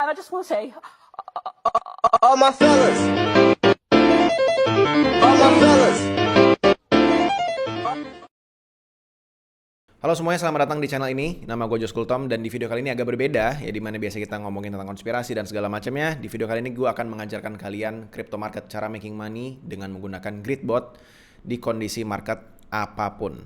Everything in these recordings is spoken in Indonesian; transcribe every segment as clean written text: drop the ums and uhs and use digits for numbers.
I just want to say, All my fellas, all my fellas. Halo semuanya, selamat datang di channel ini. Nama gue Jos Kultom dan di video kali ini agak berbeda ya, dimana biasa kita ngomongin tentang konspirasi dan segala macamnya. Di video kali ini gue akan mengajarkan kalian crypto market, cara making money dengan menggunakan Gridbot di kondisi market apapun.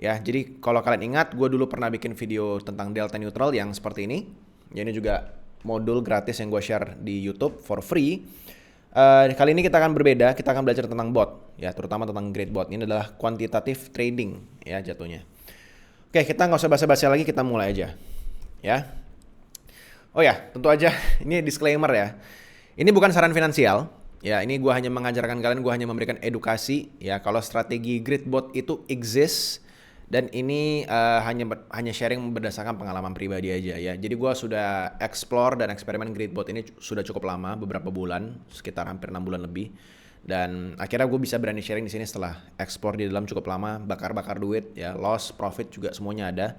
Ya, jadi kalau kalian ingat, gue dulu pernah bikin video tentang delta neutral yang seperti ini. Ya, ini juga modul gratis yang gue share di YouTube for free. Kali ini kita akan berbeda, kita akan belajar tentang bot, ya, terutama tentang Gridbot. Ini adalah quantitative trading, ya, jatuhnya. Oke, kita nggak usah basa-basi lagi, kita mulai aja, ya. Oh ya, tentu aja, ini disclaimer ya. Ini bukan saran finansial, ya. Ini gue hanya mengajarkan kalian, gue hanya memberikan edukasi, ya. Kalau strategi Gridbot itu exist, dan ini hanya sharing berdasarkan pengalaman pribadi aja, ya. Jadi gue sudah explore dan eksperimen Gridbot ini sudah cukup lama, beberapa bulan, sekitar hampir 6 bulan lebih. Dan akhirnya gue bisa berani sharing di sini setelah explore di dalam cukup lama, bakar-bakar duit, ya, loss, profit juga semuanya ada.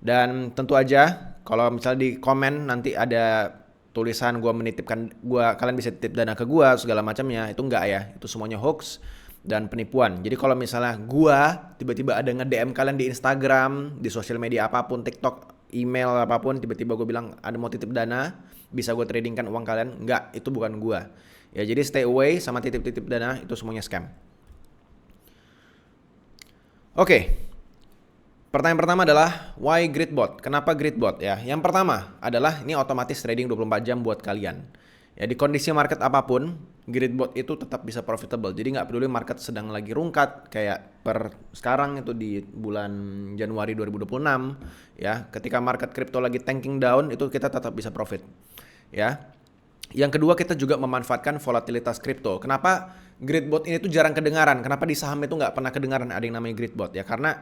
Dan tentu aja kalau misalnya di komen nanti ada tulisan gue menitipkan, kalian bisa titip dana ke gue segala macamnya, itu enggak ya, itu semuanya hoax dan penipuan. Jadi kalau misalnya gue tiba-tiba ada nge-DM kalian di Instagram, di sosial media apapun, TikTok, email apapun, tiba-tiba gue bilang ada mau titip dana, bisa gue tradingkan uang kalian, enggak, itu bukan gue. Ya, jadi stay away sama titip-titip dana, itu semuanya scam. Oke. Pertanyaan pertama adalah why Gridbot? Kenapa Gridbot ya? Yang pertama adalah ini otomatis trading 24 jam buat kalian. Ya, di kondisi market apapun, Gridbot itu tetap bisa profitable. Jadi nggak peduli market sedang lagi rungkat kayak per sekarang itu di bulan Januari 2026 ya. Ketika market crypto lagi tanking down, itu kita tetap bisa profit. Ya. Yang kedua, kita juga memanfaatkan volatilitas kripto. Kenapa Gridbot ini tuh jarang kedengaran? Kenapa di saham itu nggak pernah kedengaran ada yang namanya Gridbot? Ya karena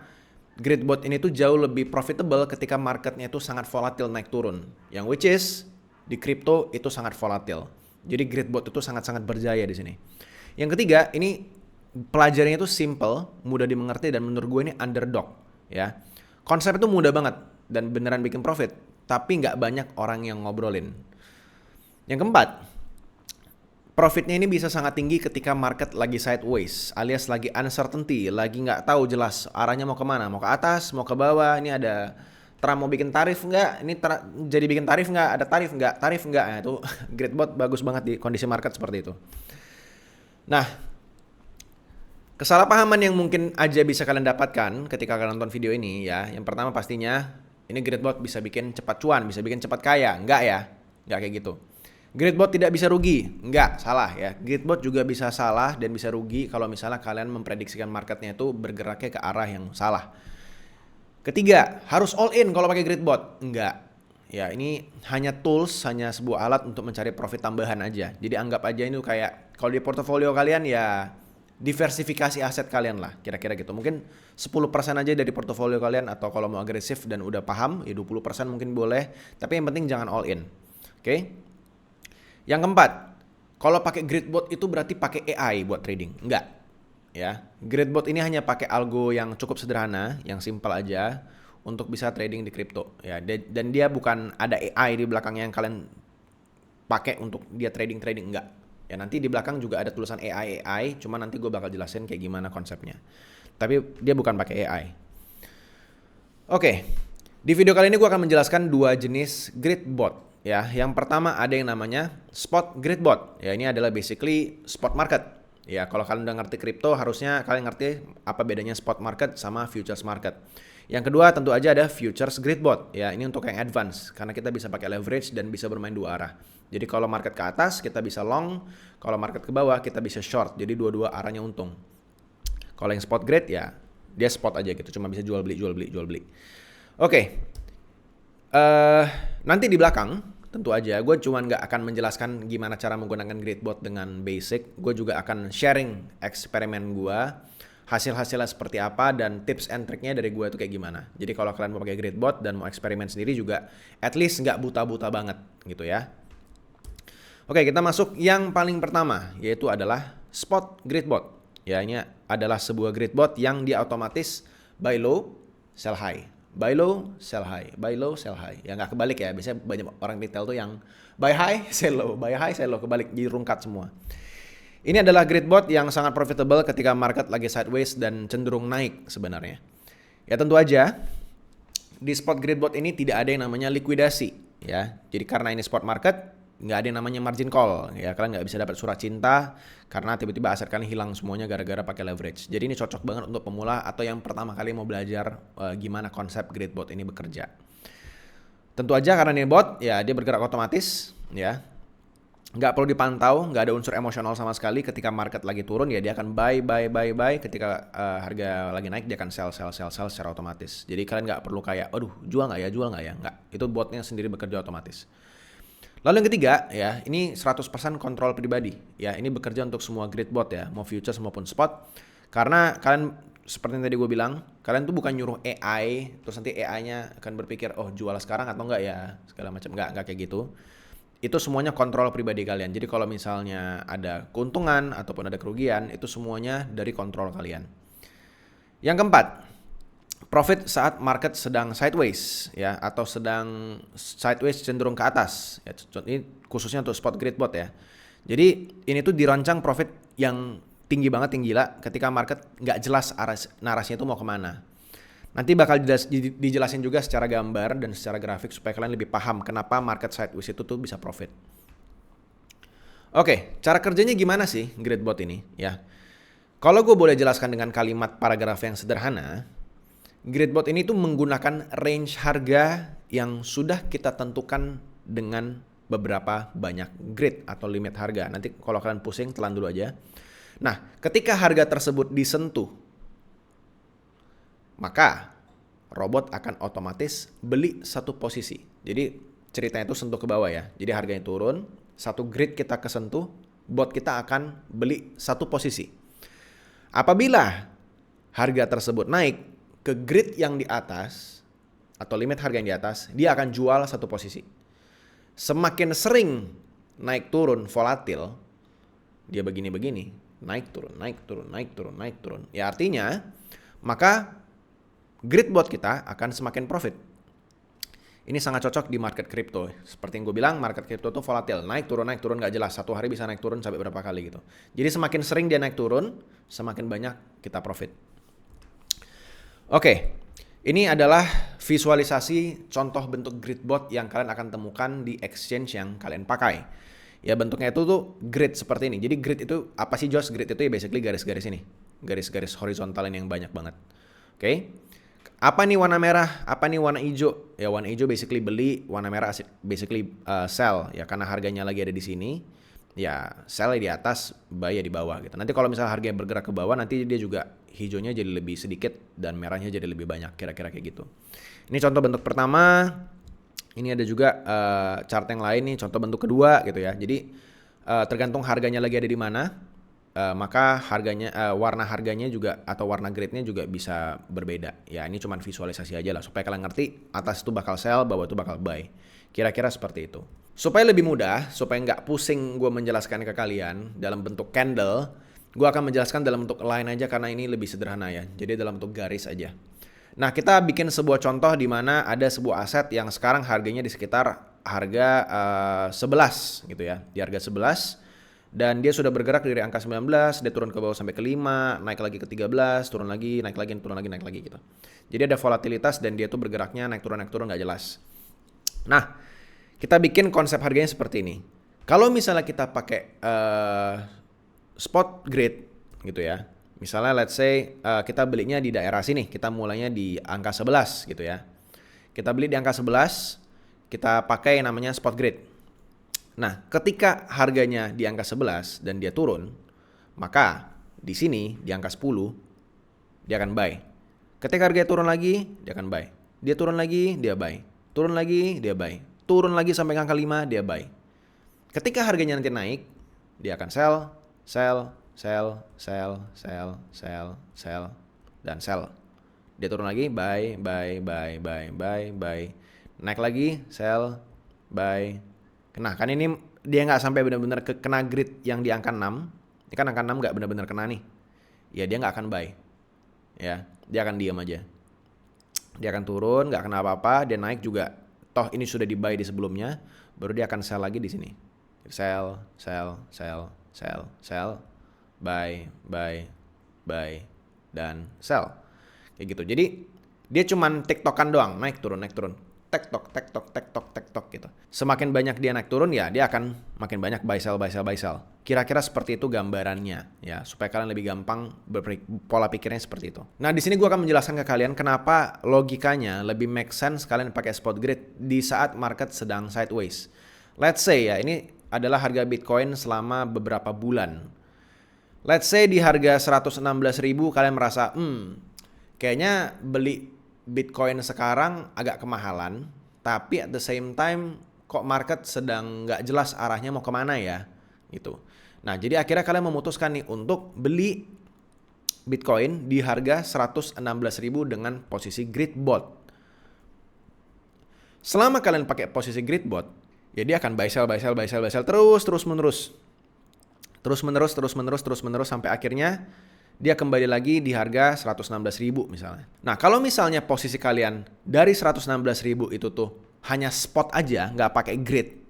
Gridbot ini tuh jauh lebih profitable ketika marketnya itu sangat volatil naik turun. Yang which is di kripto itu sangat volatil. Jadi Gridbot itu sangat-sangat berjaya di sini. Yang ketiga, ini pelajarannya itu simple, mudah dimengerti, dan menurut gue ini underdog. Ya, konsep itu mudah banget dan beneran bikin profit, tapi nggak banyak orang yang ngobrolin. Yang keempat, profitnya ini bisa sangat tinggi ketika market lagi sideways, alias lagi uncertainty, lagi nggak tahu jelas arahnya mau kemana, mau ke atas, mau ke bawah. Ini ada Trump mau bikin tarif nggak? Ini jadi bikin tarif nggak? Ada tarif nggak? Tarif nggak? Nah, itu Gridbot bagus banget di kondisi market seperti itu. Nah, kesalahpahaman yang mungkin aja bisa kalian dapatkan ketika kalian nonton video ini ya. Yang pertama pastinya, ini Gridbot bisa bikin cepat cuan, bisa bikin cepat kaya. Nggak ya? Nggak kayak gitu. Gridbot tidak bisa rugi, enggak, salah ya. Gridbot juga bisa salah dan bisa rugi kalau misalnya kalian memprediksikan marketnya itu bergeraknya ke arah yang salah. Ketiga, harus all in kalau pakai Gridbot, enggak. Ya, ini hanya tools, hanya sebuah alat untuk mencari profit tambahan aja. Jadi anggap aja ini kayak kalau di portofolio kalian ya diversifikasi aset kalian lah, kira-kira gitu. Mungkin 10% aja dari portofolio kalian, atau kalau mau agresif dan udah paham ya 20% mungkin boleh, tapi yang penting jangan all in. Oke? Yang keempat, kalau pakai Gridbot itu berarti pakai AI buat trading. Enggak. Ya, Gridbot ini hanya pakai algo yang cukup sederhana, yang simpel aja untuk bisa trading di kripto. Ya, dan dia bukan ada AI di belakangnya yang kalian pakai untuk dia trading enggak. Ya, nanti di belakang juga ada tulisan AI, cuma nanti gue bakal jelasin kayak gimana konsepnya. Tapi dia bukan pakai AI. Oke, di video kali ini gue akan menjelaskan dua jenis Gridbot. Ya, yang pertama ada yang namanya spot Gridbot. Ya, ini adalah basically spot market. Ya, kalau kalian udah ngerti kripto, harusnya kalian ngerti apa bedanya spot market sama futures market. Yang kedua tentu aja ada futures Gridbot. Ya, ini untuk yang advance karena kita bisa pakai leverage dan bisa bermain dua arah. Jadi kalau market ke atas kita bisa long, kalau market ke bawah kita bisa short. Jadi dua-dua arahnya untung. Kalau yang spot grid ya dia spot aja gitu, cuma bisa jual beli. Oke. Nanti di belakang tentu aja gue cuma nggak akan menjelaskan gimana cara menggunakan Gridbot dengan basic. Gue juga akan sharing eksperimen gue, hasil-hasilnya seperti apa, dan tips and triknya dari gue itu kayak gimana. Jadi kalau kalian mau pakai Gridbot dan mau eksperimen sendiri juga, at least nggak buta-buta banget gitu ya. Oke, kita masuk yang paling pertama, yaitu adalah spot Gridbot. Ya, ini adalah sebuah Gridbot yang dia otomatis buy low, sell high. Buy low, sell high. Buy low, sell high. Ya nggak kebalik ya. Biasanya banyak orang retail tuh yang buy high, sell low. Buy high, sell low. Kebalik, jadi rungkat semua. Ini adalah great bot yang sangat profitable ketika market lagi sideways dan cenderung naik sebenarnya. Ya tentu aja, di spot great bot ini tidak ada yang namanya likuidasi. Ya, jadi karena ini spot market, nggak ada yang namanya margin call. Ya, kalian nggak bisa dapat surat cinta karena tiba-tiba aset kalian hilang semuanya gara-gara pakai leverage. Jadi ini cocok banget untuk pemula atau yang pertama kali mau belajar gimana konsep great bot ini bekerja. Tentu aja karena ini bot, ya dia bergerak otomatis, ya. Nggak perlu dipantau, nggak ada unsur emosional sama sekali. Ketika market lagi turun, ya dia akan buy. Ketika harga lagi naik, dia akan sell secara otomatis. Jadi kalian nggak perlu kayak, aduh jual nggak ya, nggak. Itu botnya sendiri bekerja otomatis. Lalu yang ketiga, ya ini 100% kontrol pribadi. Ya ini bekerja untuk semua great bot ya, mau futures maupun spot. Karena kalian, seperti yang tadi gue bilang, kalian tuh bukan nyuruh AI, terus nanti AI-nya akan berpikir, oh jual sekarang atau enggak ya, segala macam. Nggak kayak gitu. Itu semuanya kontrol pribadi kalian. Jadi kalau misalnya ada keuntungan ataupun ada kerugian, itu semuanya dari kontrol kalian. Yang keempat, profit saat market sedang sideways ya, atau sedang sideways cenderung ke atas. Ya, ini khususnya untuk spot great bot ya. Jadi ini tuh dirancang profit yang tinggi banget, tinggi gila ketika market nggak jelas narasinya itu mau kemana. Nanti bakal dijelasin juga secara gambar dan secara grafik supaya kalian lebih paham kenapa market sideways itu tuh bisa profit. Oke, cara kerjanya gimana sih great bot ini ya? Kalau gue boleh jelaskan dengan kalimat paragraf yang sederhana, great bot ini tuh menggunakan range harga yang sudah kita tentukan dengan beberapa banyak grid atau limit harga. Nanti kalau kalian pusing, telan dulu aja. Nah, ketika harga tersebut disentuh, maka robot akan otomatis beli satu posisi. Jadi ceritanya itu sentuh ke bawah ya. Jadi harganya turun, satu grid kita kesentuh, bot kita akan beli satu posisi. Apabila harga tersebut naik ke grid yang di atas atau limit harga yang di atas, dia akan jual satu posisi. Semakin sering naik turun volatil, dia begini-begini, naik turun. Ya artinya, maka grid bot kita akan semakin profit. Ini sangat cocok di market crypto. Seperti yang gue bilang, market crypto itu volatil. Naik turun gak jelas. Satu hari bisa naik turun sampai berapa kali gitu. Jadi semakin sering dia naik turun, semakin banyak kita profit. Oke, ini adalah visualisasi contoh bentuk grid bot yang kalian akan temukan di exchange yang kalian pakai. Ya bentuknya itu tuh grid seperti ini. Jadi grid itu apa sih Josh? Grid itu ya basically garis-garis ini. Garis-garis horizontal ini yang banyak banget. Oke. Apa nih warna merah? Apa nih warna hijau? Ya warna hijau basically beli, warna merah basically sell ya, karena harganya lagi ada di sini. Ya sell di atas, buy di bawah gitu. Nanti kalau misalnya harganya bergerak ke bawah, nanti dia juga hijaunya jadi lebih sedikit dan merahnya jadi lebih banyak, kira-kira kayak gitu. Ini contoh bentuk pertama. Ini ada juga chart yang lain nih, contoh bentuk kedua gitu ya. Jadi tergantung harganya lagi ada di mana. Maka harganya, warna harganya juga atau warna grade-nya juga bisa berbeda. Ya ini cuma visualisasi aja lah supaya kalian ngerti atas itu bakal sell, bawah itu bakal buy. Kira-kira seperti itu. Supaya lebih mudah, supaya nggak pusing gue menjelaskan ke kalian dalam bentuk candle, gue akan menjelaskan dalam bentuk line aja karena ini lebih sederhana ya. Jadi dalam bentuk garis aja. Nah kita bikin sebuah contoh di mana ada sebuah aset yang sekarang harganya di sekitar harga 11 gitu ya. Di harga 11. Dan dia sudah bergerak dari angka 19, dia turun ke bawah sampai ke 5, naik lagi ke 13, turun lagi, naik lagi gitu. Jadi ada volatilitas dan dia tuh bergeraknya naik turun nggak jelas. Nah, kita bikin konsep harganya seperti ini. Kalau misalnya kita pakai spot grid gitu ya. Misalnya let's say kita belinya di daerah sini, kita mulainya di angka 11 gitu ya. Kita beli di angka 11, kita pakai yang namanya spot grid. Nah, ketika harganya di angka 11 dan dia turun, maka di sini di angka 10 dia akan buy. Ketika harganya turun lagi, dia akan buy. Dia turun lagi, dia buy. Turun lagi, dia buy. Turun lagi sampai angka 5, dia buy. Ketika harganya nanti naik, dia akan sell, dan sell. Dia turun lagi, buy. Naik lagi, sell, buy. Nah kan ini dia nggak sampai benar-benar kena grid yang di angka 6. Ini kan angka 6 nggak benar-benar kena nih. Ya dia nggak akan buy. Ya dia akan diam aja. Dia akan turun, nggak kena apa-apa, dia naik juga. Toh ini sudah di buy di sebelumnya, baru dia akan sell lagi di sini. Sell, sell, sell, sell, sell, buy, dan sell. Kayak gitu. Jadi dia cuman tiktokan doang, naik turun, tektok, tektok, tektok, tektok gitu. Semakin banyak dia naik turun ya, dia akan makin banyak buy sell, buy sell, buy sell. Kira-kira seperti itu gambarannya ya, supaya kalian lebih gampang pola pikirnya seperti itu. Nah, di sini gua akan menjelaskan ke kalian kenapa logikanya lebih make sense kalian pakai spot grid di saat market sedang sideways. Let's say ya, ini adalah harga Bitcoin selama beberapa bulan. Let's say di harga 116.000 kalian merasa, kayaknya beli Bitcoin sekarang agak kemahalan, tapi at the same time kok market sedang nggak jelas arahnya mau kemana ya, gitu. Nah, jadi akhirnya kalian memutuskan nih untuk beli Bitcoin di harga 116.000 dengan posisi grid bot. Selama kalian pakai posisi grid bot, ya dia akan buy sell, buy sell, buy sell, buy sell terus menerus sampai akhirnya dia kembali lagi di harga 116.000 misalnya. Nah, kalau misalnya posisi kalian dari 116.000 itu tuh hanya spot aja, nggak pakai grid,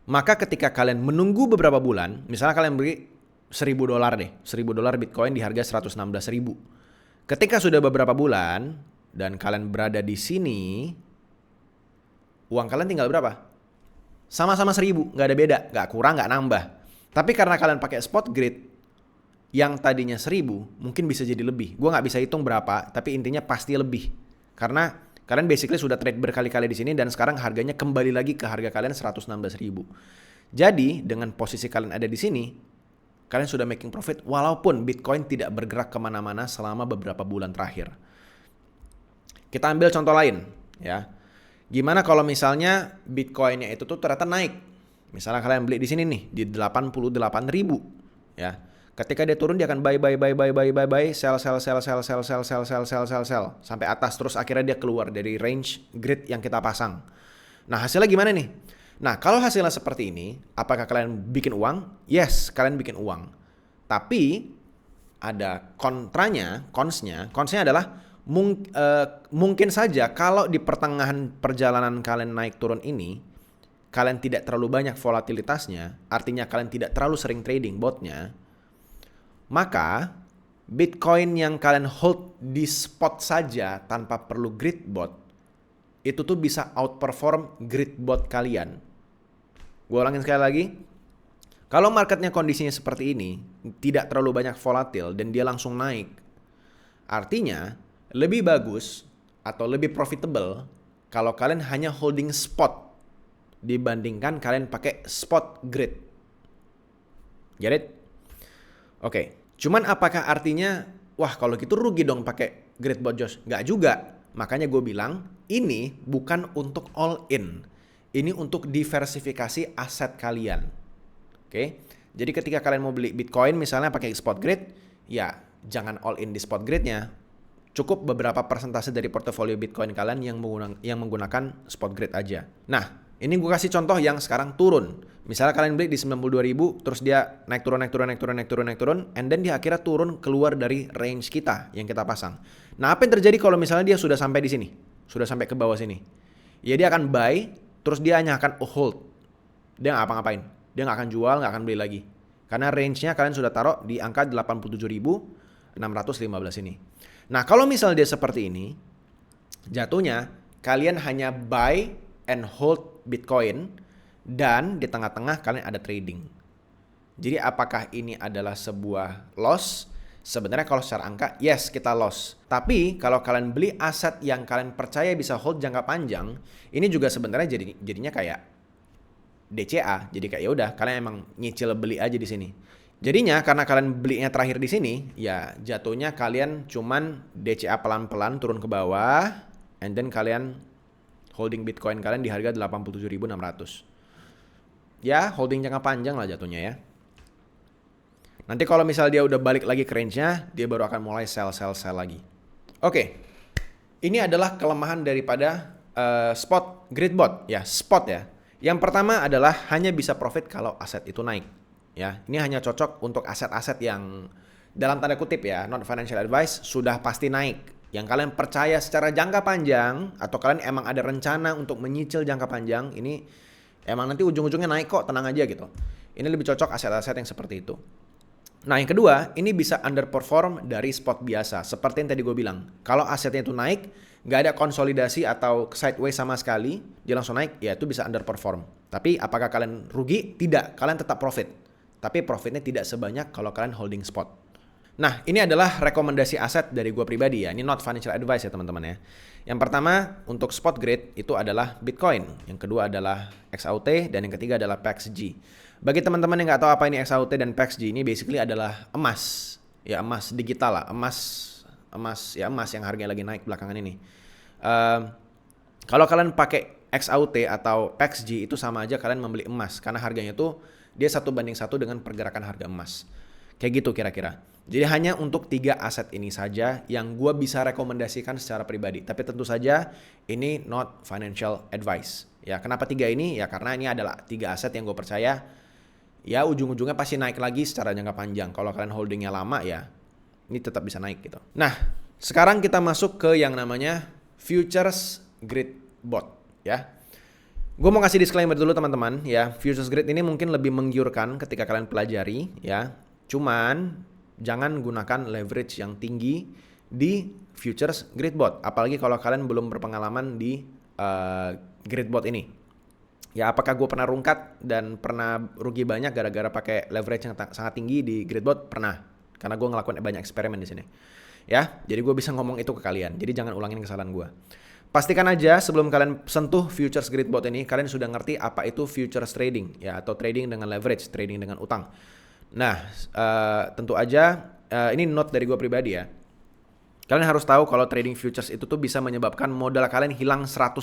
maka ketika kalian menunggu beberapa bulan, misalnya kalian beli $1.000 deh, $1.000 Bitcoin di harga 116.000. Ketika sudah beberapa bulan dan kalian berada di sini, uang kalian tinggal berapa? Sama-sama 1.000, nggak ada beda, nggak kurang, nggak nambah. Tapi karena kalian pakai spot grid, yang tadinya 1.000 mungkin bisa jadi lebih. Gue nggak bisa hitung berapa, tapi intinya pasti lebih. Karena kalian basically sudah trade berkali-kali di sini dan sekarang harganya kembali lagi ke harga kalian 116.000. Jadi dengan posisi kalian ada di sini, kalian sudah making profit walaupun Bitcoin tidak bergerak kemana-mana selama beberapa bulan terakhir. Kita ambil contoh lain ya. Gimana kalau misalnya Bitcoinnya itu tuh ternyata naik. Misalnya kalian beli di sini nih di 88.000 ya. Ketika dia turun dia akan buy sell sampai atas, terus akhirnya dia keluar dari range grid yang kita pasang. Nah, hasilnya gimana nih? Nah, kalau hasilnya seperti ini, apakah kalian bikin uang? Yes, kalian bikin uang. Tapi ada kontranya, konsnya adalah mungkin saja kalau di pertengahan perjalanan kalian naik turun ini kalian tidak terlalu banyak volatilitasnya, artinya kalian tidak terlalu sering trading botnya, maka Bitcoin yang kalian hold di spot saja tanpa perlu grid bot, itu tuh bisa outperform grid bot kalian. Gue ulangin sekali lagi. Kalau marketnya kondisinya seperti ini, tidak terlalu banyak volatil dan dia langsung naik, artinya lebih bagus atau lebih profitable kalau kalian hanya holding spot dibandingkan kalian pakai spot grid. Get it? Oke. Cuman apakah artinya, wah kalau gitu rugi dong pakai grid bot Josh? Nggak juga. Makanya gue bilang, ini bukan untuk all in. Ini untuk diversifikasi aset kalian. Oke? Jadi ketika kalian mau beli Bitcoin misalnya pakai spot grid, ya jangan all in di spot gridnya. Cukup beberapa persentase dari portofolio Bitcoin kalian yang menggunakan spot grid aja. Nah, ini gue kasih contoh yang sekarang turun. Misalnya kalian beli di 92.000, terus dia naik turun, and then dia akhirnya turun keluar dari range kita yang kita pasang. Nah, apa yang terjadi kalau misalnya dia sudah sampai di sini? Sudah sampai ke bawah sini. Ya dia akan buy, terus dia hanya akan hold. Dia nggak apa-ngapain. Dia nggak akan jual, nggak akan beli lagi. Karena range-nya kalian sudah taruh di angka 87.615 ini. Nah, kalau misalnya dia seperti ini, jatuhnya kalian hanya buy and hold Bitcoin dan di tengah-tengah kalian ada trading. Jadi apakah ini adalah sebuah loss? Sebenarnya kalau secara angka, yes kita loss. Tapi kalau kalian beli aset yang kalian percaya bisa hold jangka panjang, ini juga sebenarnya jadinya kayak DCA. Jadi kayak ya udah kalian emang nyicil beli aja di sini. Jadinya karena kalian belinya terakhir di sini, ya jatuhnya kalian cuman DCA pelan-pelan turun ke bawah, and then kalian holding Bitcoin kalian di harga 87.600. Ya, holding jangka panjang lah jatuhnya ya. Nanti kalau misal dia udah balik lagi ke range-nya, dia baru akan mulai sell lagi. Oke. Ini adalah kelemahan daripada spot grid bot ya, spot ya. Yang pertama adalah hanya bisa profit kalau aset itu naik. Ya, ini hanya cocok untuk aset-aset yang dalam tanda kutip ya, not financial advice, sudah pasti naik. yang kalian percaya secara jangka panjang, atau kalian emang ada rencana untuk menyicil jangka panjang, ini emang nanti ujung-ujungnya naik kok, tenang aja gitu. Ini lebih cocok aset-aset yang seperti itu. Nah yang kedua, ini bisa underperform dari spot biasa. Seperti yang tadi gue bilang, kalau asetnya itu naik, nggak ada konsolidasi atau sideways sama sekali, dia langsung naik, ya itu bisa underperform. Tapi apakah kalian rugi? Tidak, kalian tetap profit. Tapi profitnya tidak sebanyak kalau kalian holding spot. Nah ini adalah rekomendasi aset dari gue pribadi ya, ini not financial advice ya teman-teman ya. Yang pertama untuk spot grade itu adalah Bitcoin, yang kedua adalah XAUT, dan yang ketiga adalah PXG. Bagi teman-teman yang nggak tahu apa ini XAUT dan PXG, ini basically adalah emas, ya emas digital lah, emas yang harganya lagi naik belakangan ini. Kalau kalian pakai XAUT atau PXG itu sama aja kalian membeli emas, karena harganya tuh dia 1:1 dengan pergerakan harga emas. Kayak gitu kira-kira. Jadi hanya untuk 3 aset ini saja yang gue bisa rekomendasikan secara pribadi. Tapi tentu saja ini not financial advice. Ya kenapa 3 ini? Ya karena ini adalah 3 aset yang gue percaya ya ujung-ujungnya pasti naik lagi secara jangka panjang. Kalau kalian holdingnya lama ya ini tetap bisa naik gitu. Nah sekarang kita masuk ke yang namanya Futures Grid Bot ya. Gue mau kasih disclaimer dulu teman-teman ya. Futures Grid ini mungkin lebih menggiurkan ketika kalian pelajari ya. Cuman jangan gunakan leverage yang tinggi di Futures Grid Bot. Apalagi kalau kalian belum berpengalaman di Grid Bot ini. Ya apakah gue pernah rungkat dan pernah rugi banyak gara-gara pakai leverage yang sangat tinggi di Grid Bot? Pernah. Karena gue ngelakuin banyak eksperimen di sini. Ya, jadi gue bisa ngomong itu ke kalian. Jadi jangan ulangin kesalahan gue. Pastikan aja sebelum kalian sentuh Futures Grid Bot ini, kalian sudah ngerti apa itu futures trading ya, atau trading dengan leverage, trading dengan utang. Nah, tentu aja ini note dari gue pribadi ya. Kalian harus tahu kalau trading futures itu tuh bisa menyebabkan modal kalian hilang 100%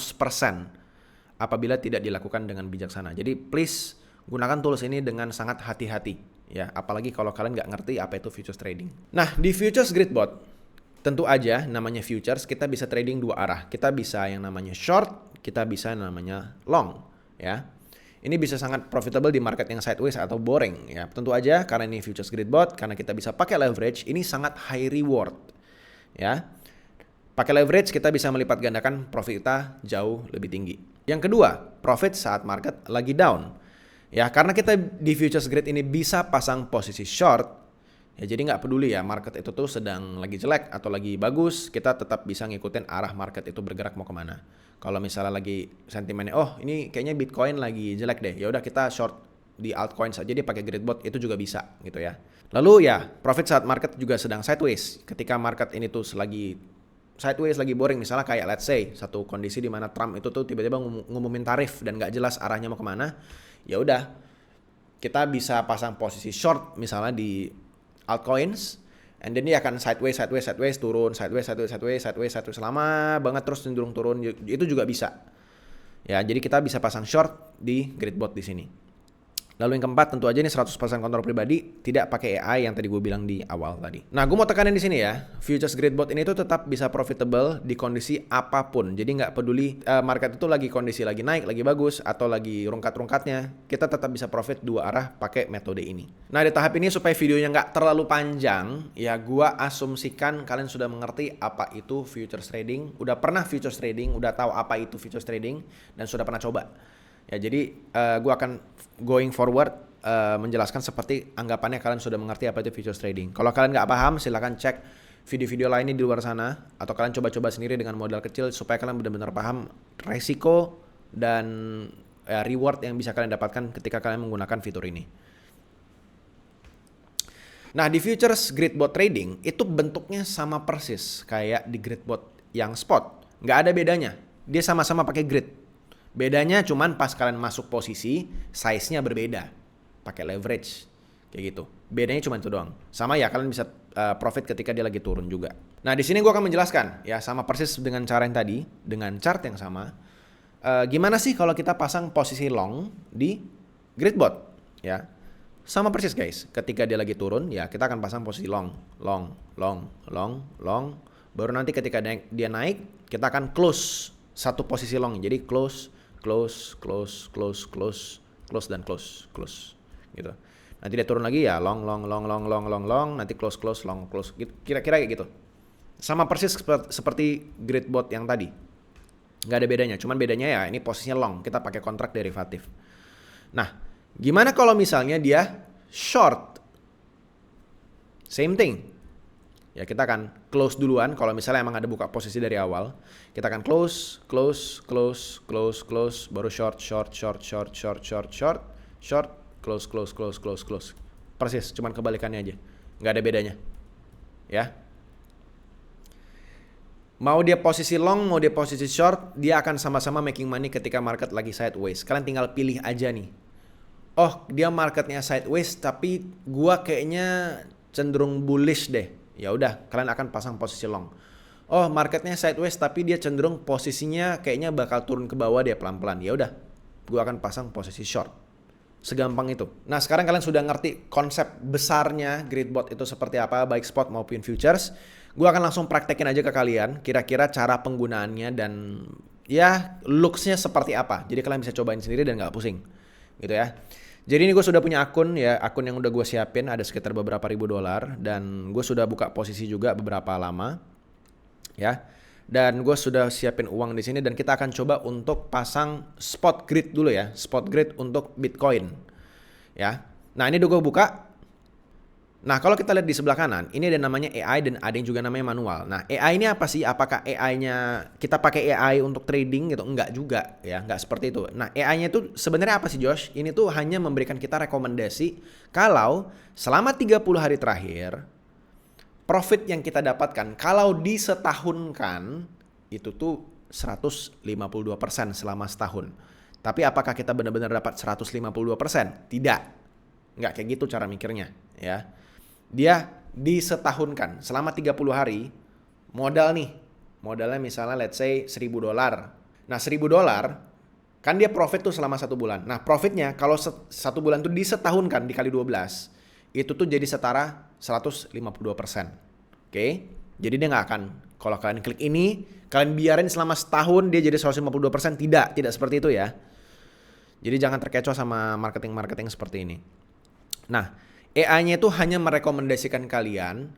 apabila tidak dilakukan dengan bijaksana. Jadi please gunakan tools ini dengan sangat hati-hati ya, apalagi kalau kalian nggak ngerti apa itu futures trading. Nah, di Futures Grid Bot tentu aja namanya futures, kita bisa trading 2 arah. Kita bisa yang namanya short, kita bisa yang namanya long ya. Ini bisa sangat profitable di market yang sideways atau boring ya. Tentu aja karena ini Futures Grid Bot, karena kita bisa pakai leverage, ini sangat high reward ya. Pakai leverage kita bisa melipat gandakan profit kita jauh lebih tinggi. Yang kedua, profit saat market lagi down. Ya, karena kita di Futures Grid ini bisa pasang posisi short, ya jadi nggak peduli ya market itu tuh sedang lagi jelek atau lagi bagus, kita tetap bisa ngikutin arah market itu bergerak mau kemana. Kalau misalnya lagi sentimennya, oh ini kayaknya Bitcoin lagi jelek deh, ya udah kita short di altcoin saja, dia pakai Grid Bot itu juga bisa gitu ya. Lalu ya profit saat market juga sedang sideways. Ketika market ini tuh lagi sideways, lagi boring, misalnya kayak let's say satu kondisi di mana Trump itu tuh tiba-tiba ngumumin tarif dan nggak jelas arahnya mau kemana, ya udah kita bisa pasang posisi short misalnya di altcoins, and then dia akan sideways turun, sideways lama banget terus cenderung turun, itu juga bisa. Ya, jadi kita bisa pasang short di Grid Bot di sini. Lalu yang keempat tentu aja ini 100% kontrol pribadi, tidak pakai AI yang tadi gue bilang di awal tadi. Nah, gue mau tekanin di sini ya, Futures Grid Bot ini tuh tetap bisa profitable di kondisi apapun. Jadi nggak peduli market itu lagi kondisi lagi naik, lagi bagus, atau lagi rungkat-rungkatnya, kita tetap bisa profit 2 arah pakai metode ini. Nah, di tahap ini supaya videonya nggak terlalu panjang, ya gue asumsikan kalian sudah mengerti apa itu futures trading, udah pernah futures trading, udah tahu apa itu futures trading, dan sudah pernah coba. Ya jadi gue akan going forward menjelaskan seperti anggapannya kalian sudah mengerti apa itu futures trading. Kalau kalian nggak paham silahkan cek video-video lainnya di luar sana, atau kalian coba-coba sendiri dengan modal kecil supaya kalian benar-benar paham resiko dan reward yang bisa kalian dapatkan ketika kalian menggunakan fitur ini. Nah di Futures Grid Bot trading itu bentuknya sama persis kayak di Grid Bot yang spot, nggak ada bedanya, dia sama-sama pakai grid. Bedanya cuman pas kalian masuk posisi, size-nya berbeda. Pakai leverage. Kayak gitu. Bedanya cuma itu doang. Sama ya, kalian bisa profit ketika dia lagi turun juga. Nah, di sini gue akan menjelaskan. Ya, sama persis dengan cara yang tadi. Dengan chart yang sama. Gimana sih kalau kita pasang posisi long di Grid Bot? Ya, sama persis guys. Ketika dia lagi turun, ya kita akan pasang posisi long. Baru nanti ketika dia naik, kita akan close satu posisi long. Jadi close dan close gitu. Nanti dia turun lagi ya long, nanti close long, close gitu. Kira-kira kayak gitu. Sama persis seperti grid bot yang tadi. Nggak ada bedanya, cuman bedanya ya ini posisinya long, kita pakai kontrak derivatif. Nah, gimana kalau misalnya dia short? Same thing. Ya kita akan close duluan kalau misalnya emang ada buka posisi dari awal. Kita akan close, baru short, close. Persis, cuman kebalikannya aja. Nggak ada bedanya. Ya. Mau dia posisi long, mau dia posisi short, dia akan sama-sama making money ketika market lagi sideways. Kalian tinggal pilih aja nih. Oh, dia marketnya sideways tapi gua kayaknya cenderung bullish deh. Ya udah, kalian akan pasang posisi long. Oh, marketnya sideways tapi dia cenderung posisinya kayaknya bakal turun ke bawah dia pelan-pelan. Ya udah, gua akan pasang posisi short. Segampang itu. Nah, sekarang kalian sudah ngerti konsep besarnya grid bot itu seperti apa, baik spot maupun futures. Gua akan langsung praktekin aja ke kalian kira-kira cara penggunaannya dan ya looks-nya seperti apa. Jadi kalian bisa cobain sendiri dan nggak pusing. Gitu ya. Jadi ini gue sudah punya akun ya, akun yang udah gue siapin ada sekitar beberapa ribu dolar dan gue sudah buka posisi juga beberapa lama ya. Dan gue sudah siapin uang di sini dan kita akan coba untuk pasang spot grid dulu ya, spot grid untuk Bitcoin ya. Nah ini udah gue buka. Nah kalau kita lihat di sebelah kanan, ini ada namanya AI dan ada yang juga namanya manual. Nah AI ini apa sih? Apakah AI-nya kita pakai AI untuk trading gitu? Enggak juga ya, enggak seperti itu. Nah AI-nya itu sebenarnya apa sih Josh? Ini tuh hanya memberikan kita rekomendasi kalau selama 30 hari terakhir, profit yang kita dapatkan kalau disetahunkan itu tuh 152% selama setahun. Tapi apakah kita benar-benar dapat 152%? Tidak. Enggak kayak gitu cara mikirnya ya. Dia disetahunkan selama 30 hari modal nih. Modalnya misalnya let's say $1.000. Nah, $1.000 kan dia profit tuh selama 1 bulan. Nah, profitnya kalau 1 bulan tuh disetahunkan dikali 12, itu tuh jadi setara 152%. Oke? Jadi dia nggak akan, kalau kalian klik ini, kalian biarin selama setahun dia jadi 152%. Tidak seperti itu ya. Jadi jangan terkecoh sama marketing-marketing seperti ini. Nah, AI-nya itu hanya merekomendasikan kalian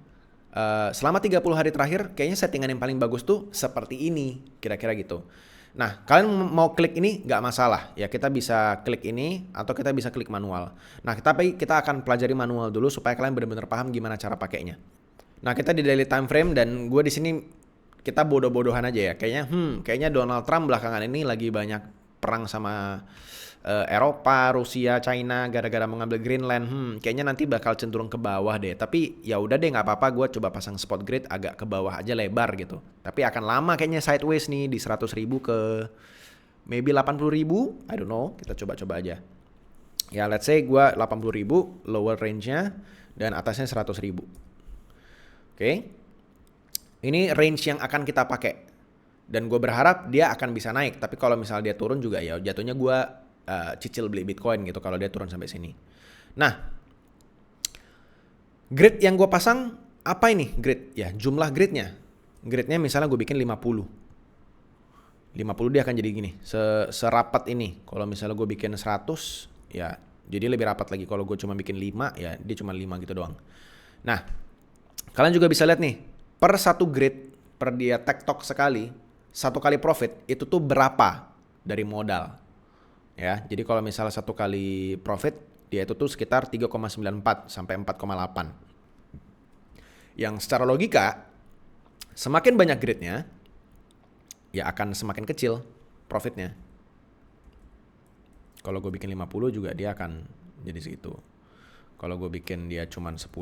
selama 30 hari terakhir kayaknya settingan yang paling bagus tuh seperti ini, kira-kira gitu. Nah, kalian mau klik ini nggak masalah. Ya kita bisa klik ini atau kita bisa klik manual. Nah, kita akan pelajari manual dulu supaya kalian benar-benar paham gimana cara pakainya. Nah, kita di daily time frame dan gue di sini kita bodoh-bodohan aja ya. Kayaknya Donald Trump belakangan ini lagi banyak perang sama Eropa, Rusia, China gara-gara mengambil Greenland. Kayaknya nanti bakal cenderung ke bawah deh. Tapi ya udah deh nggak apa-apa, gue coba pasang spot grid agak ke bawah aja lebar gitu. Tapi akan lama kayaknya sideways nih di 100.000 ke maybe 80.000. I don't know, kita coba-coba aja. Ya let's say gue 80.000 lower range-nya dan atasnya 100.000. Oke. Ini range yang akan kita pakai. Dan gue berharap dia akan bisa naik. Tapi kalau misal dia turun juga ya jatuhnya gue cicil beli Bitcoin gitu kalau dia turun sampai sini. Nah, grid yang gue pasang apa ini grid? Ya jumlah gridnya. Gridnya misalnya gue bikin 50 dia akan jadi gini. Serapat ini. Kalau misalnya gue bikin 100 ya jadi lebih rapat lagi. Kalau gue cuma bikin 5 ya dia cuma 5 gitu doang. Nah, kalian juga bisa lihat nih. Per satu grid, per dia tektok sekali, 1 kali profit itu tuh berapa dari modal. Ya, jadi kalau misalnya 1 kali profit, dia itu tuh sekitar 3,94 sampai 4,8. Yang secara logika, semakin banyak gridnya, ya akan semakin kecil profitnya. Kalau gue bikin 50 juga dia akan jadi segitu. Kalau gue bikin dia cuman 10,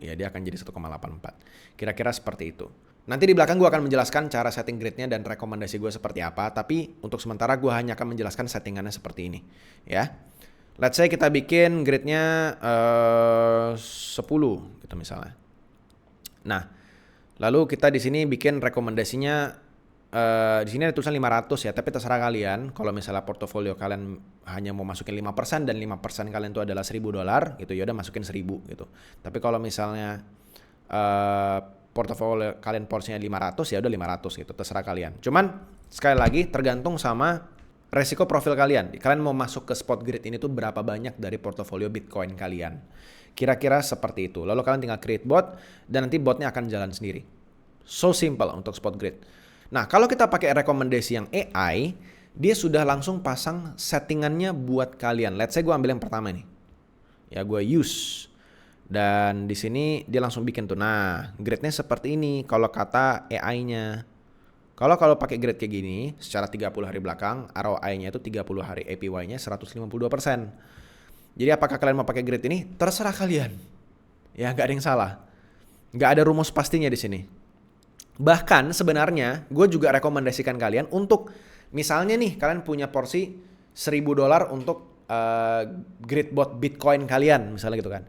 ya dia akan jadi 1,84. Kira-kira seperti itu. Nanti di belakang gue akan menjelaskan cara setting gridnya dan rekomendasi gue seperti apa. Tapi untuk sementara gue hanya akan menjelaskan settingannya seperti ini. Ya, let's say kita bikin gridnya 10 gitu misalnya. Nah, lalu kita di sini bikin rekomendasinya di sini ada tulisan 500 ya. Tapi terserah kalian. Kalau misalnya portofolio kalian hanya mau masukin 5% dan 5% kalian itu adalah $1.000 gitu, ya udah masukin 1.000 gitu. Tapi kalau misalnya portofolio kalian porsinya 500 ya udah 500 gitu, terserah kalian. Cuman sekali lagi tergantung sama resiko profil kalian. Kalian mau masuk ke spot grid ini tuh berapa banyak dari portofolio Bitcoin kalian. Kira-kira seperti itu. Lalu kalian tinggal create bot dan nanti botnya akan jalan sendiri. So simple untuk spot grid. Nah, kalau kita pakai rekomendasi yang AI, dia sudah langsung pasang settingannya buat kalian. Let's say gue ambil yang pertama nih. Ya, gue use. Dan di sini dia langsung bikin tuh. Nah, gridnya seperti ini kalau kata AI-nya. Kalau pakai grid kayak gini, secara 30 hari belakang, ROI-nya itu 30 hari, APY-nya 152%. Jadi apakah kalian mau pakai grid ini? Terserah kalian. Ya, nggak ada yang salah. Nggak ada rumus pastinya di sini. Bahkan sebenarnya, gue juga rekomendasikan kalian untuk, misalnya nih, kalian punya porsi $1.000 untuk grid bot Bitcoin kalian, misalnya gitu kan.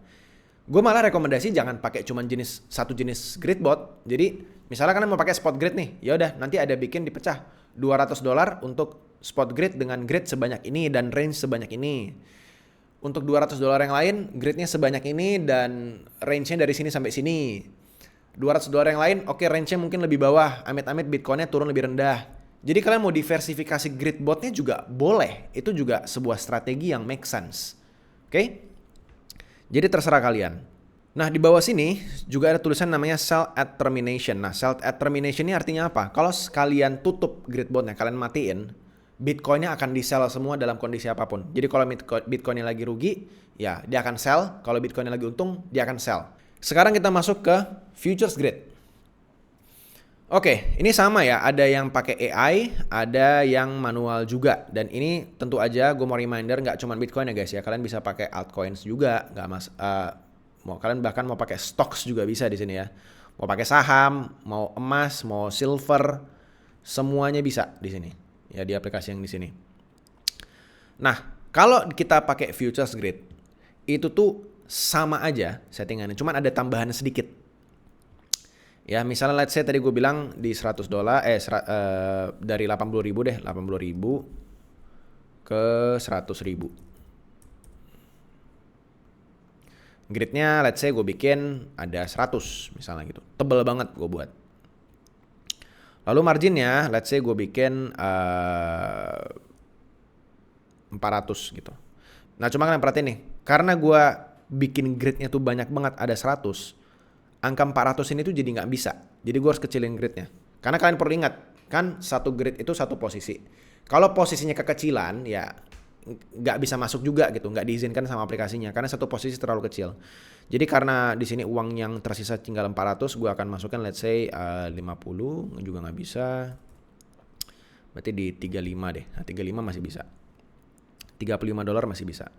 Gue malah rekomendasi jangan pakai cuma satu jenis grid bot. Jadi misalnya kalian mau pakai spot grid nih, ya udah nanti ada bikin dipecah $200 untuk spot grid dengan grid sebanyak ini dan range sebanyak ini. Untuk $200 yang lain, gridnya sebanyak ini dan range-nya dari sini sampai sini. $200 yang lain, oke, range-nya mungkin lebih bawah, amit-amit Bitcoin-nya turun lebih rendah. Jadi kalian mau diversifikasi grid botnya juga boleh. Itu juga sebuah strategi yang make sense. Oke? Jadi terserah kalian. Nah, di bawah sini juga ada tulisan namanya sell at termination. Nah, sell at termination ini artinya apa? Kalau kalian tutup grid botnya, kalian matiin, Bitcoinnya akan di-sell semua dalam kondisi apapun. Jadi kalau Bitcoinnya lagi rugi, ya dia akan sell. Kalau Bitcoinnya lagi untung, dia akan sell. Sekarang kita masuk ke futures grid. Oke, ini sama ya. Ada yang pakai AI, ada yang manual juga. Dan ini tentu aja gue mau reminder nggak cuma Bitcoin ya guys ya. Kalian bisa pakai altcoins juga, kalian bahkan mau pakai stocks juga bisa di sini ya. Mau pakai saham, mau emas, mau silver, semuanya bisa di sini. Ya di aplikasi yang di sini. Nah, kalau kita pakai futures grid, itu tuh sama aja settingannya, cuman ada tambahan sedikit. Ya, misalnya let's say tadi gue bilang di $100, dari 80.000 deh, 80.000 ke 100.000. Gridnya let's say gue bikin ada 100 misalnya gitu. Tebel banget gue buat. Lalu marginnya let's say gue bikin 400 gitu. Nah, cuma kalian perhatiin nih, karena gue bikin gridnya tuh banyak banget, ada 100. Angka 400 ini tuh jadi nggak bisa. Jadi gue harus kecilin gridnya. Karena kalian perlu ingat, kan satu grid itu satu posisi. Kalau posisinya kekecilan, ya nggak bisa masuk juga gitu. Nggak diizinkan sama aplikasinya. Karena satu posisi terlalu kecil. Jadi karena di sini uang yang tersisa tinggal 400, gue akan masukkan let's say 50, juga nggak bisa. Berarti di 35 deh. Nah, 35 masih bisa. $35 masih bisa.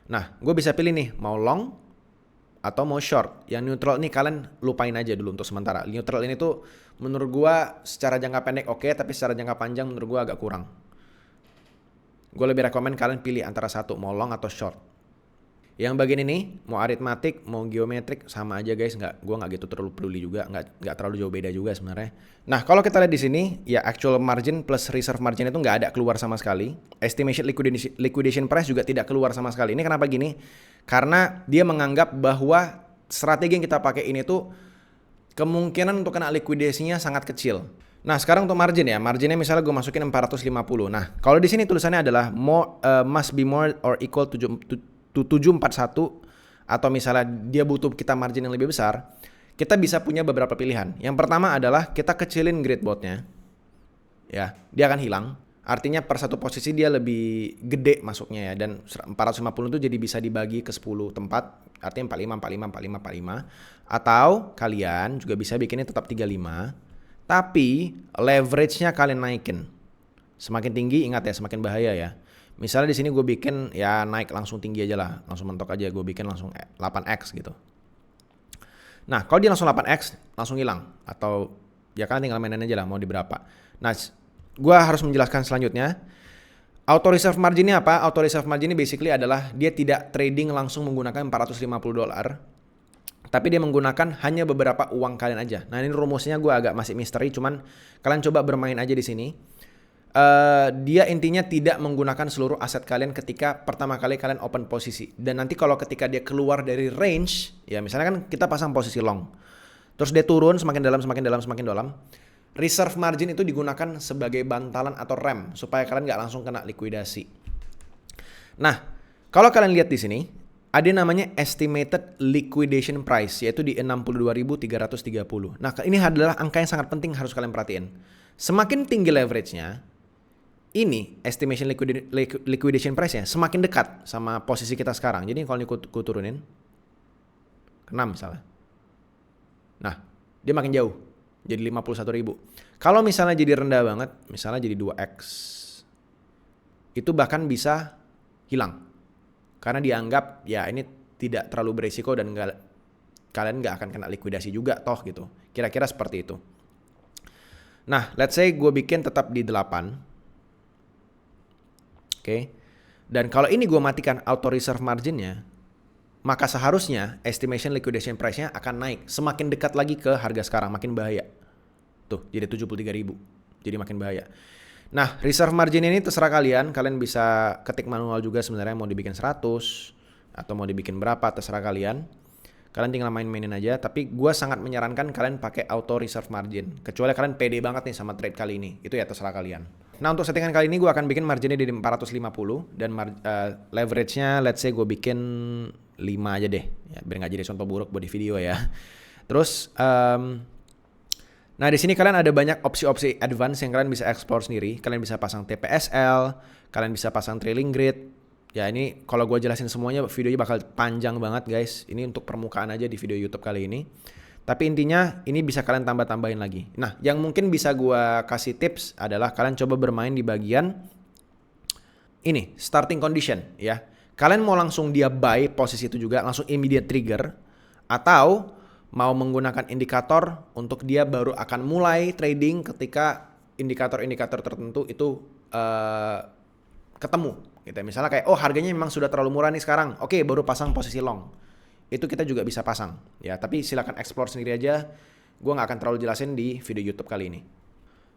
Nah, gue bisa pilih nih, mau long atau mau short. Yang neutral ini kalian lupain aja dulu untuk sementara. Neutral ini tuh menurut gua secara jangka pendek oke, tapi secara jangka panjang menurut gua agak kurang. Gua lebih rekomen kalian pilih antara satu, mau long atau short. Yang bagian ini mau aritmatik, mau geometrik sama aja guys, gua nggak gitu terlalu peduli juga, nggak terlalu jauh beda juga sebenarnya. Nah, kalau kita lihat di sini ya actual margin plus reserve margin itu nggak ada keluar sama sekali. Estimation liquidation price juga tidak keluar sama sekali. Ini kenapa gini? Karena dia menganggap bahwa strategi yang kita pakai ini tuh kemungkinan untuk kena likuidasinya sangat kecil. Nah, sekarang untuk margin ya. Marginnya misalnya gue masukin 450. Nah, kalau di sini tulisannya adalah must be more or equal to 741 atau misalnya dia butuh kita margin yang lebih besar, kita bisa punya beberapa pilihan. Yang pertama adalah kita kecilin grid botnya. Ya, dia akan hilang. Artinya per satu posisi dia lebih gede masuknya ya, dan 450 itu jadi bisa dibagi ke 10 tempat, artinya 45. Atau kalian juga bisa bikinnya tetap 35, tapi leverage-nya kalian naikin. Semakin tinggi ingat ya, semakin bahaya ya. Misalnya di sini gue bikin ya naik langsung tinggi aja lah, langsung mentok aja, gue bikin langsung 8x gitu. Nah, kalau dia langsung 8x, langsung hilang. Atau ya kalian tinggal mainin aja lah mau di berapa. Nah, gue harus menjelaskan selanjutnya. Auto reserve margin ini apa? Auto reserve margin ini basically adalah dia tidak trading langsung menggunakan $450, tapi dia menggunakan hanya beberapa uang kalian aja. Nah, ini rumusnya gue agak masih misteri, cuman kalian coba bermain aja di sini. Dia intinya tidak menggunakan seluruh aset kalian ketika pertama kali kalian open posisi. Dan nanti kalau ketika dia keluar dari range, ya misalnya kan kita pasang posisi long, terus dia turun semakin dalam, reserve margin itu digunakan sebagai bantalan atau rem supaya kalian nggak langsung kena likuidasi. Nah, kalau kalian lihat di sini ada namanya estimated liquidation price, yaitu di 62.330. Nah, ini adalah angka yang sangat penting harus kalian perhatiin. Semakin tinggi leverage-nya, ini estimation liquidation price-nya semakin dekat sama posisi kita sekarang. Jadi kalau ini ku turunin ke 6 misalnya. Nah, dia makin jauh. Jadi 51.000. Kalau misalnya jadi rendah banget, misalnya jadi 2x, itu bahkan bisa hilang. Karena dianggap ya ini tidak terlalu beresiko dan kalian nggak akan kena likuidasi juga toh gitu. Kira-kira seperti itu. Nah, let's say gue bikin tetap di 8. Oke. Dan kalau ini gue matikan auto reserve marginnya, maka seharusnya estimation liquidation price-nya akan naik. Semakin dekat lagi ke harga sekarang, makin bahaya. Tuh, jadi 73.000. Jadi makin bahaya. Nah, reserve margin ini terserah kalian. Kalian bisa ketik manual juga sebenarnya, mau dibikin 100 atau mau dibikin berapa, terserah kalian. Kalian tinggal mainin aja. Tapi gue sangat menyarankan kalian pakai auto reserve margin. Kecuali kalian pede banget nih sama trade kali ini. Itu ya terserah kalian. Nah, untuk settingan kali ini gue akan bikin marginnya di 450. Dan leverage-nya let's say gue bikin 5 aja deh. Ya, biar gak jadi contoh buruk buat di video ya. Terus nah, di sini kalian ada banyak opsi-opsi advance yang kalian bisa explore sendiri. Kalian bisa pasang TPSL, kalian bisa pasang trailing grid. Ya, ini kalau gue jelasin semuanya videonya bakal panjang banget guys. Ini untuk permukaan aja di video YouTube kali ini. Tapi intinya ini bisa kalian tambah-tambahin lagi. Nah, yang mungkin bisa gue kasih tips adalah kalian coba bermain di bagian ini, starting condition ya. Kalian mau langsung dia buy posisi itu juga, langsung immediate trigger, atau mau menggunakan indikator untuk dia baru akan mulai trading ketika indikator-indikator tertentu itu ketemu gitu. Misalnya kayak harganya memang sudah terlalu murah nih sekarang. Oke, baru pasang posisi long. Itu kita juga bisa pasang ya, tapi silakan explore sendiri aja. Gua nggak akan terlalu jelasin di video YouTube kali ini.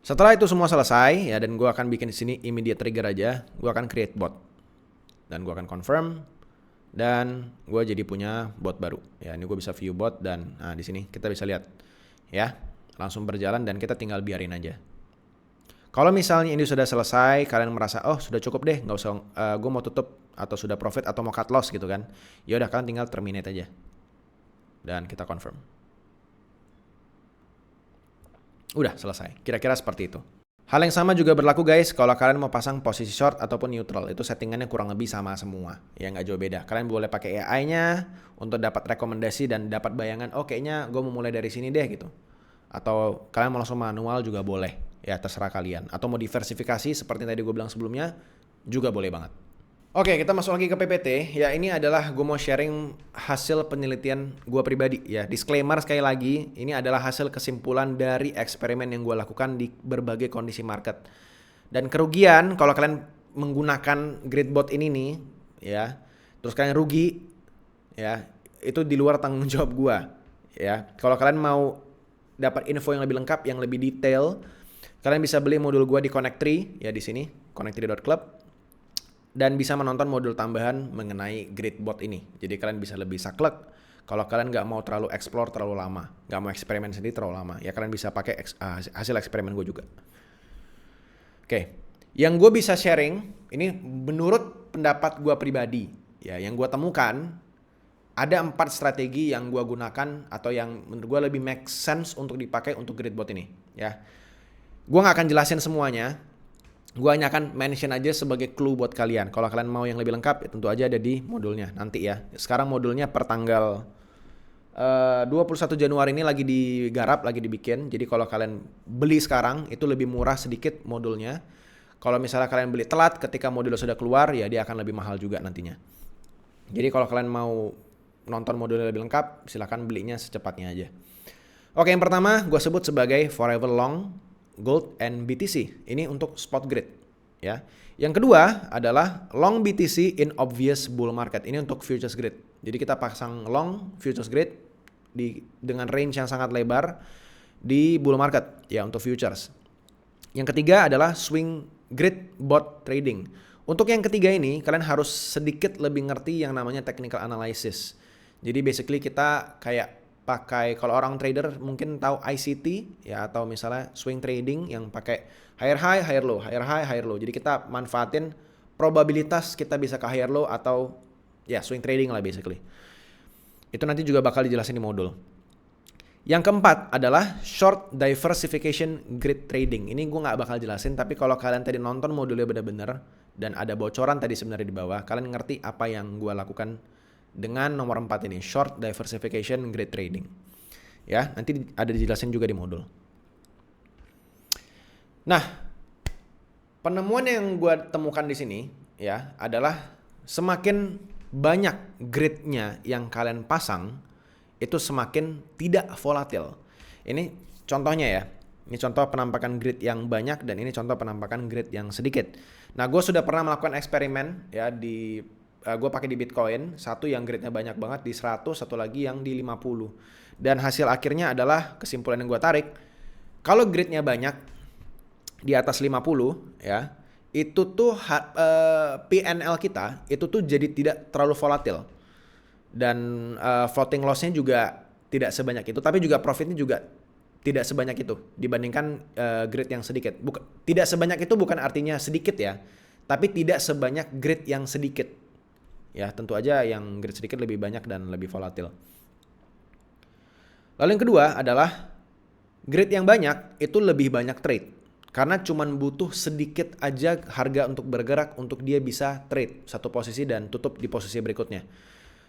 Setelah itu semua selesai ya, dan gua akan bikin di sini immediate trigger aja. Gua akan create bot. Dan gua akan confirm. Dan gue jadi punya bot baru. Ya, ini gue bisa view bot dan di sini kita bisa lihat ya, langsung berjalan dan kita tinggal biarin aja. Kalau misalnya ini sudah selesai, kalian merasa sudah cukup deh, nggak usah gue mau tutup atau sudah profit atau mau cut loss gitu kan. Ya udah, kalian tinggal terminate aja. Dan kita confirm. Udah selesai. Kira-kira seperti itu. Hal yang sama juga berlaku guys kalau kalian mau pasang posisi short ataupun neutral. Itu settingannya kurang lebih sama semua. Ya nggak jauh beda. Kalian boleh pakai AI-nya untuk dapat rekomendasi dan dapat bayangan, kayaknya gue mau mulai dari sini deh gitu. Atau kalian mau langsung manual juga boleh. Ya terserah kalian. Atau mau diversifikasi seperti tadi gue bilang sebelumnya juga boleh banget. Oke, kita masuk lagi ke PPT. Ya, ini adalah gue mau sharing hasil penelitian gue pribadi. Ya, disclaimer sekali lagi, ini adalah hasil kesimpulan dari eksperimen yang gue lakukan di berbagai kondisi market. Dan kerugian kalau kalian menggunakan Gridbot ini nih, ya, terus kalian rugi, ya, itu di luar tanggung jawab gue. Ya, kalau kalian mau dapat info yang lebih lengkap, yang lebih detail, kalian bisa beli modul gue di Connect3, ya di sini, connect3.club. Dan bisa menonton modul tambahan mengenai Gridbot ini. Jadi kalian bisa lebih saklek. Kalau kalian nggak mau terlalu explore terlalu lama, nggak mau eksperimen sendiri terlalu lama, ya kalian bisa pakai hasil eksperimen gue juga. Oke, yang gue bisa sharing ini menurut pendapat gue pribadi, ya, yang gue temukan ada 4 strategi yang gue gunakan atau yang menurut gue lebih make sense untuk dipakai untuk Gridbot ini. Ya, gue nggak akan jelasin semuanya. Gue hanya akan mention aja sebagai clue buat kalian. Kalau kalian mau yang lebih lengkap, ya tentu aja ada di modulnya nanti ya. Sekarang modulnya per tanggal 21 Januari ini lagi digarap, lagi dibikin. Jadi kalau kalian beli sekarang, itu lebih murah sedikit modulnya. Kalau misalnya kalian beli telat ketika modulnya sudah keluar, ya dia akan lebih mahal juga nantinya. Jadi kalau kalian mau nonton modulnya lebih lengkap, silakan belinya secepatnya aja. Oke, yang pertama gue sebut sebagai Forever Long Gold and BTC. Ini untuk spot grid ya. Yang kedua adalah long BTC in obvious bull market. Ini untuk futures grid. Jadi kita pasang long futures grid dengan range yang sangat lebar di bull market ya, untuk futures. Yang ketiga adalah swing grid bot trading. Untuk yang ketiga ini kalian harus sedikit lebih ngerti yang namanya technical analysis. Jadi basically kita kayak pakai, kalau orang trader mungkin tahu ICT ya, atau misalnya swing trading yang pakai higher high, higher low, higher high, higher low. Jadi kita manfaatin probabilitas kita bisa ke higher low atau Ya, swing trading lah basically. Itu nanti juga bakal dijelasin di modul. Yang keempat adalah short diversification grid trading. Ini gue nggak bakal jelasin, tapi kalau kalian tadi nonton modulnya benar-benar dan ada bocoran tadi sebenarnya di bawah, kalian ngerti apa yang gue lakukan dengan nomor 4 ini, short diversification grid trading. Ya, nanti ada dijelasin juga di modul. Nah, penemuan yang gue temukan di sini ya adalah semakin banyak gridnya yang kalian pasang, itu semakin tidak volatil. Ini contohnya ya. Ini contoh penampakan grid yang banyak dan ini contoh penampakan grid yang sedikit. Nah, gue sudah pernah melakukan eksperimen ya di gue pakai di Bitcoin, satu yang gridnya banyak banget di 100, satu lagi yang di 50. Dan hasil akhirnya adalah kesimpulan yang gue tarik, kalau gridnya banyak di atas 50 ya, itu tuh PNL kita itu tuh jadi tidak terlalu volatil. Dan floating loss-nya juga tidak sebanyak itu, tapi juga profitnya juga tidak sebanyak itu dibandingkan grid yang sedikit. Tidak sebanyak itu bukan artinya sedikit ya, tapi tidak sebanyak grid yang sedikit. Ya, tentu aja yang grid sedikit lebih banyak dan lebih volatil. Lalu yang kedua adalah grid yang banyak itu lebih banyak trade. Karena cuman butuh sedikit aja harga untuk bergerak untuk dia bisa trade satu posisi dan tutup di posisi berikutnya.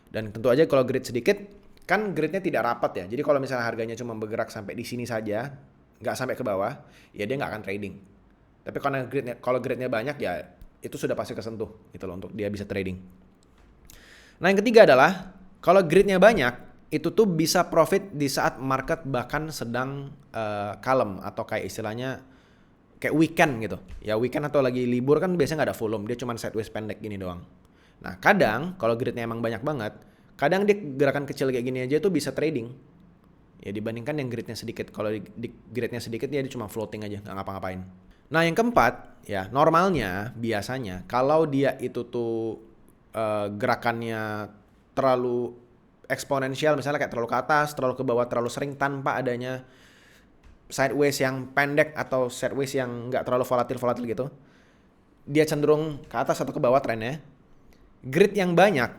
Dan tentu aja kalau grid sedikit, kan gridnya tidak rapat ya. Jadi kalau misalnya harganya cuma bergerak sampai di sini saja, nggak sampai ke bawah, ya dia nggak akan trading. Tapi kalau gridnya banyak ya itu sudah pasti kesentuh gitu loh untuk dia bisa trading. Nah yang ketiga adalah kalau gridnya banyak, itu tuh bisa profit di saat market bahkan sedang kalem atau kayak istilahnya kayak weekend gitu. Ya weekend atau lagi libur kan biasanya nggak ada volume, dia cuma sideways pendek gini doang. Nah kadang kalau gridnya emang banyak banget, kadang dia gerakan kecil kayak gini aja tuh bisa trading. Ya dibandingkan yang gridnya sedikit. Kalau di gridnya sedikit dia cuma floating aja, nggak ngapa-ngapain. Nah yang keempat, ya normalnya biasanya kalau dia itu tuh gerakannya terlalu eksponensial, misalnya kayak terlalu ke atas, terlalu ke bawah, terlalu sering tanpa adanya sideways yang pendek atau sideways yang nggak terlalu volatil gitu, dia cenderung ke atas atau ke bawah trennya. Grid yang banyak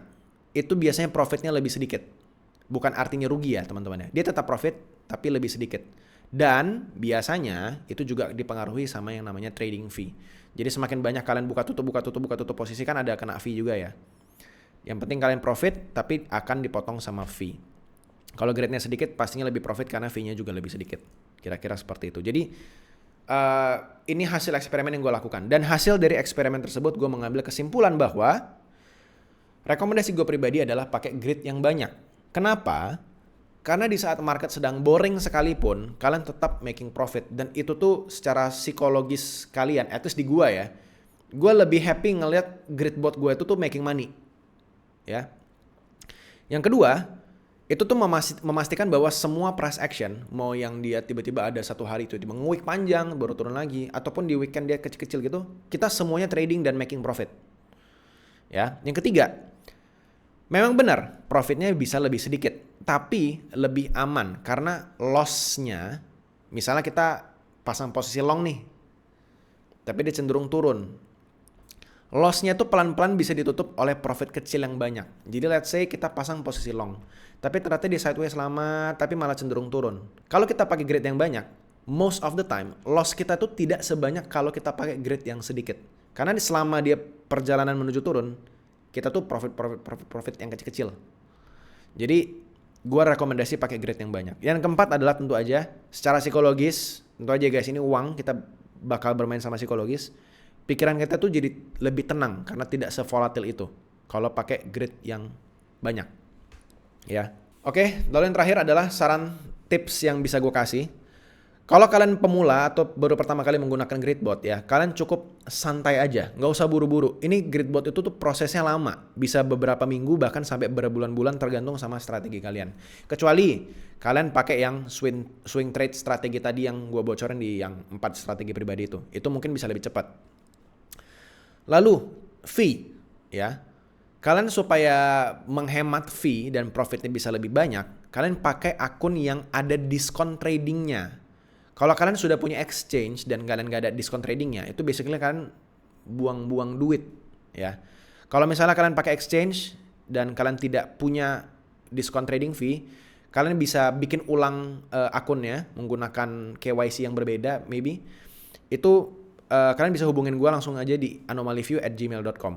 itu biasanya profitnya lebih sedikit. Bukan artinya rugi ya teman-teman ya. Dia tetap profit tapi lebih sedikit. Dan biasanya itu juga dipengaruhi sama yang namanya trading fee. Jadi semakin banyak kalian buka tutup posisi kan ada kena fee juga ya. Yang penting kalian profit tapi akan dipotong sama fee. Kalau gridnya sedikit pastinya lebih profit karena fee-nya juga lebih sedikit. Kira-kira seperti itu. Jadi ini hasil eksperimen yang gue lakukan. Dan hasil dari eksperimen tersebut gue mengambil kesimpulan bahwa rekomendasi gue pribadi adalah pakai grid yang banyak. Kenapa? Karena di saat market sedang boring sekalipun, kalian tetap making profit. Dan itu tuh secara psikologis kalian, at least di gue ya, gue lebih happy ngelihat grid bot gue itu tuh making money. Ya. Yang kedua, itu tuh memastikan bahwa semua price action, mau yang dia tiba-tiba ada satu hari itu tiba nge-week panjang, baru turun lagi, ataupun di weekend dia kecil-kecil gitu, kita semuanya trading dan making profit. Ya. Yang ketiga, memang benar, profitnya bisa lebih sedikit, tapi lebih aman karena loss-nya, misalnya kita pasang posisi long nih, tapi dia cenderung turun. Loss-nya tuh pelan-pelan bisa ditutup oleh profit kecil yang banyak. Jadi let's say kita pasang posisi long, tapi ternyata di sideways lama, tapi malah cenderung turun. Kalau kita pakai grid yang banyak, most of the time, loss kita tuh tidak sebanyak kalau kita pakai grid yang sedikit. Karena selama dia perjalanan menuju turun, kita tuh profit yang kecil-kecil. Jadi gua rekomendasi pakai grid yang banyak. Yang keempat adalah tentu aja secara psikologis, tentu aja guys ini uang, kita bakal bermain sama psikologis. Pikiran kita tuh jadi lebih tenang karena tidak sevolatil itu kalau pakai grid yang banyak. Ya. Oke, lalu yang terakhir adalah saran tips yang bisa gue kasih. Kalau kalian pemula atau baru pertama kali menggunakan Gridbot ya, kalian cukup santai aja, nggak usah buru-buru. Ini Gridbot itu tuh prosesnya lama, bisa beberapa minggu bahkan sampai berbulan-bulan tergantung sama strategi kalian. Kecuali kalian pakai yang swing trade strategi tadi yang gue bocorin di yang 4 strategi pribadi itu mungkin bisa lebih cepat. Lalu fee ya, kalian supaya menghemat fee dan profitnya bisa lebih banyak, kalian pakai akun yang ada diskon tradingnya. Kalau kalian sudah punya exchange dan kalian gak ada diskon tradingnya, itu basically kalian buang-buang duit ya. Kalau misalnya kalian pakai exchange dan kalian tidak punya diskon trading fee, kalian bisa bikin ulang akunnya menggunakan KYC yang berbeda maybe. Itu kalian bisa hubungin gue langsung aja di anomalyview@gmail.com.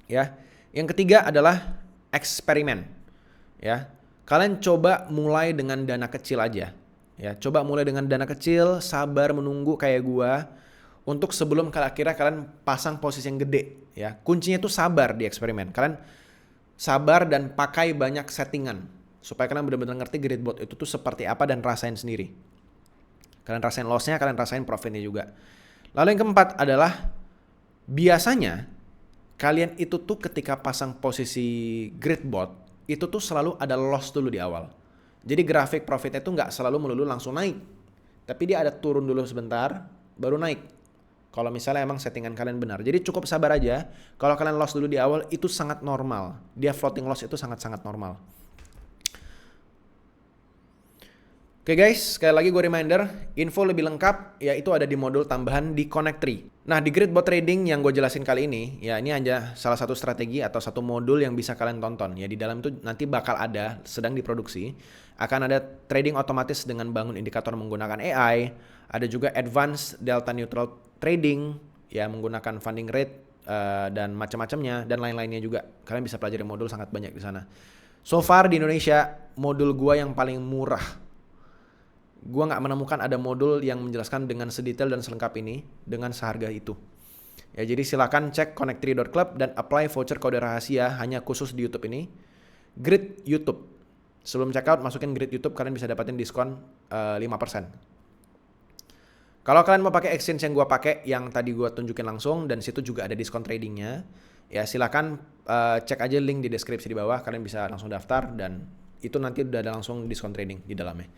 Ya. Yang ketiga adalah eksperimen. Ya. Kalian coba mulai dengan dana kecil aja. Ya, coba mulai dengan dana kecil, sabar menunggu kayak gue untuk sebelum kira-kira kalian pasang posisi yang gede. Ya, kuncinya itu sabar di eksperimen. Kalian sabar dan pakai banyak settingan supaya kalian benar-benar ngerti Gridbot itu tuh seperti apa dan rasain sendiri. Kalian rasain loss-nya, kalian rasain profit-nya juga. Lalu yang keempat adalah biasanya kalian itu tuh ketika pasang posisi Gridbot itu tuh selalu ada loss dulu di awal. Jadi grafik profitnya itu nggak selalu melulu langsung naik, tapi dia ada turun dulu sebentar baru naik. Kalau misalnya emang settingan kalian benar. Jadi cukup sabar aja. Kalau kalian loss dulu di awal itu sangat normal. Dia floating loss itu sangat-sangat normal. Oke guys, sekali lagi gue reminder, info lebih lengkap yaitu ada di modul tambahan di Connect3. Nah, di Gridbot Trading yang gue jelasin kali ini, ya ini hanya salah satu strategi atau satu modul yang bisa kalian tonton. Ya di dalam itu nanti bakal ada, sedang diproduksi, akan ada trading otomatis dengan bangun indikator menggunakan AI, ada juga advanced delta neutral trading, ya menggunakan funding rate dan macam-macamnya dan lain-lainnya juga. Kalian bisa pelajari modul sangat banyak di sana. So far di Indonesia, modul gue yang paling murah. Gue nggak menemukan ada modul yang menjelaskan dengan sedetail dan selengkap ini dengan seharga itu. Ya jadi silakan cek connect3.club dan apply voucher kode rahasia hanya khusus di YouTube ini. Grid YouTube. Sebelum checkout masukin Grid YouTube, kalian bisa dapatin diskon 5%. Kalau kalian mau pakai exchange yang gue pakai, yang tadi gue tunjukin langsung dan situ juga ada diskon tradingnya, ya silakan cek aja link di deskripsi di bawah. Kalian bisa langsung daftar dan itu nanti udah ada langsung diskon trading di dalamnya.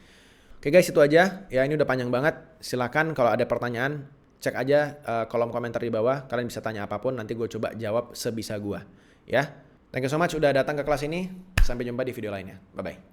Oke guys, itu aja. Ya ini udah panjang banget. Silakan kalau ada pertanyaan, cek aja kolom komentar di bawah. Kalian bisa tanya apapun, nanti gue coba jawab sebisa gue. Ya, thank you so much udah datang ke kelas ini. Sampai jumpa di video lainnya. Bye-bye.